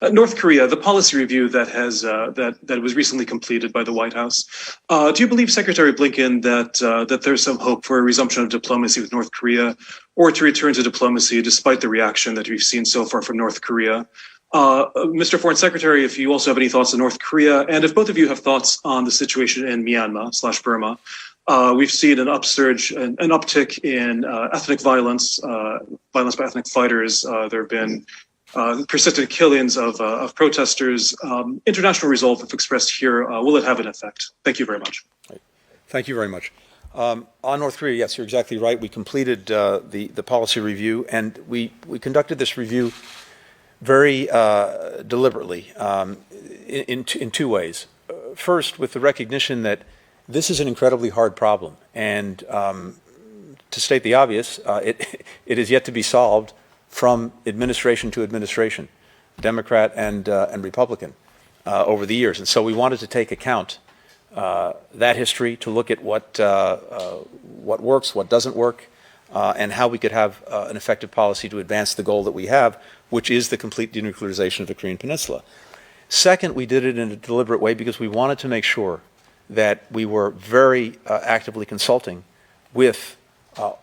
North Korea, the policy review that has that was recently completed by the White House. Do you believe, Secretary Blinken, that there's some hope for a resumption of diplomacy with North Korea, or to return to diplomacy despite the reaction that we've seen so far from North Korea? Mr. Foreign Secretary, if you also have any thoughts on North Korea, and if both of you have thoughts on the situation in Myanmar/Burma. We've seen an upsurge, an uptick in ethnic violence, violence by ethnic fighters. There have been persistent killings of protesters. International resolve, if expressed here, will it have an effect? Thank you very much. Right. Thank you very much. On North Korea, yes, you're exactly right. We completed the policy review, and we conducted this review very deliberately in two ways. First, with the recognition that this is an incredibly hard problem, and to state the obvious, it is yet to be solved from administration to administration, Democrat and Republican, over the years. And so we wanted to take account that history, to look at what works, what doesn't work, and how we could have an effective policy to advance the goal that we have, which is the complete denuclearization of the Korean Peninsula. Second, we did it in a deliberate way because we wanted to make sure that we were very actively consulting with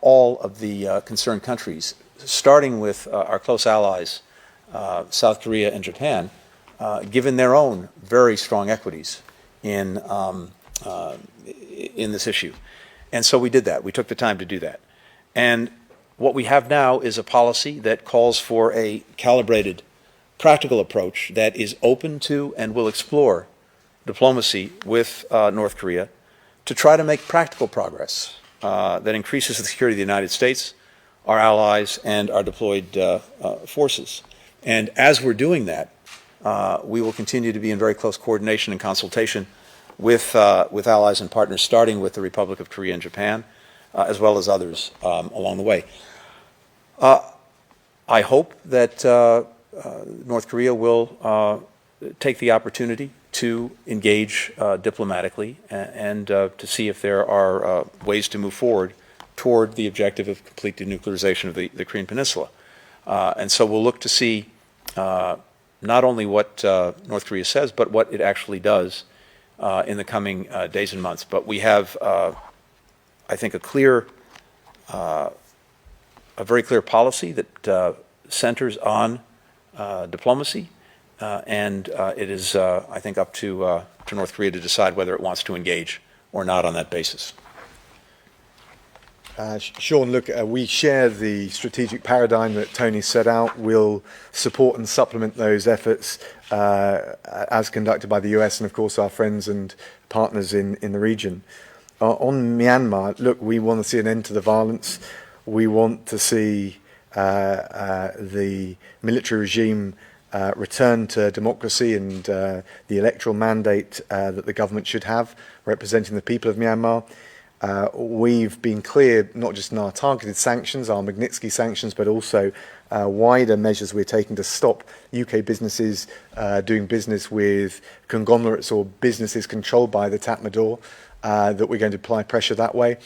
all of the concerned countries, starting with our close allies, South Korea and Japan, given their own very strong equities in this issue. And so we did that. We took the time to do that. And what we have now is a policy that calls for a calibrated, practical approach that is open to and will explore diplomacy with North Korea to try to make practical progress that increases the security of the United States, our allies, and our deployed forces. And as we're doing that, we will continue to be in very close coordination and consultation with allies and partners, starting with the Republic of Korea and Japan, as well as others along the way. I hope that North Korea will take the opportunity to engage diplomatically and to see if there are ways to move forward toward the objective of complete denuclearization of the Korean Peninsula. And so we'll look to see not only what North Korea says, but what it actually does in the coming days and months. But we have, I think, a very clear policy that centers on diplomacy, and it is, I think, up to North Korea to decide whether it wants to engage or not on that basis. Sean, look, we share the strategic paradigm that Tony set out. We'll support and supplement those efforts as conducted by the US and, of course, our friends and partners in the region. On Myanmar, look, we want to see an end to the violence. We want to see the military regime return to democracy and the electoral mandate that the government should have, representing the people of Myanmar. We've been clear, not just in our targeted sanctions, our Magnitsky sanctions, but also wider measures we're taking to stop UK businesses doing business with conglomerates or businesses controlled by the Tatmadaw, that we're going to apply pressure that way.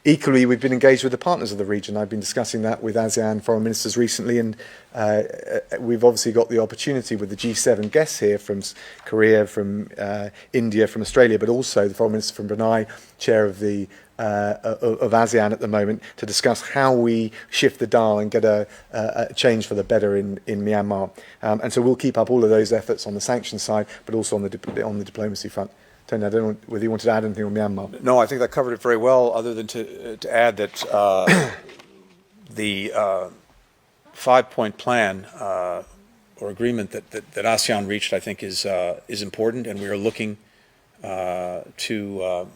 Equally, we've been engaged with the partners of the region. I've been discussing that with ASEAN foreign ministers recently, and we've obviously got the opportunity with the G7 guests here from Korea, from India, from Australia, but also the foreign minister from Brunei, chair of the of ASEAN at the moment, to discuss how we shift the dial and get a change for the better in Myanmar. And so we'll keep up all of those efforts on the sanctions side, but also on the diplomacy front. Tony, I don't know whether you wanted to add anything on Myanmar. No, I think that covered it very well, other than to add that the 5-point plan or agreement that ASEAN reached, I think, is important, and we are looking to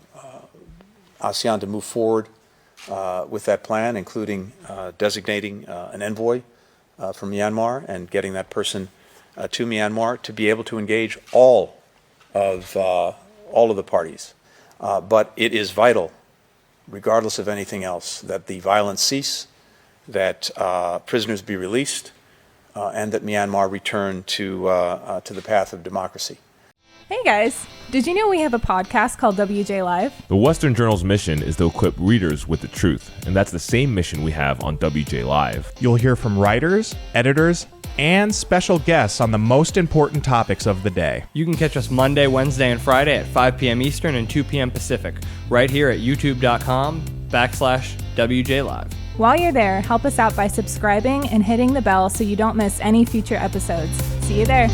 ASEAN to move forward with that plan, including designating an envoy from Myanmar and getting that person to Myanmar to be able to engage all of the parties. But it is vital, regardless of anything else, that the violence cease, that prisoners be released, and that Myanmar return to the path of democracy. Hey guys, did you know we have a podcast called WJ Live? The Western Journal's mission is to equip readers with the truth, and that's the same mission we have on WJ Live. You'll hear from writers, editors, and special guests on the most important topics of the day. You can catch us Monday, Wednesday, and Friday at 5 p.m. Eastern and 2 p.m. Pacific, right here at youtube.com/WJ Live. While you're there, help us out by subscribing and hitting the bell so you don't miss any future episodes. See you there.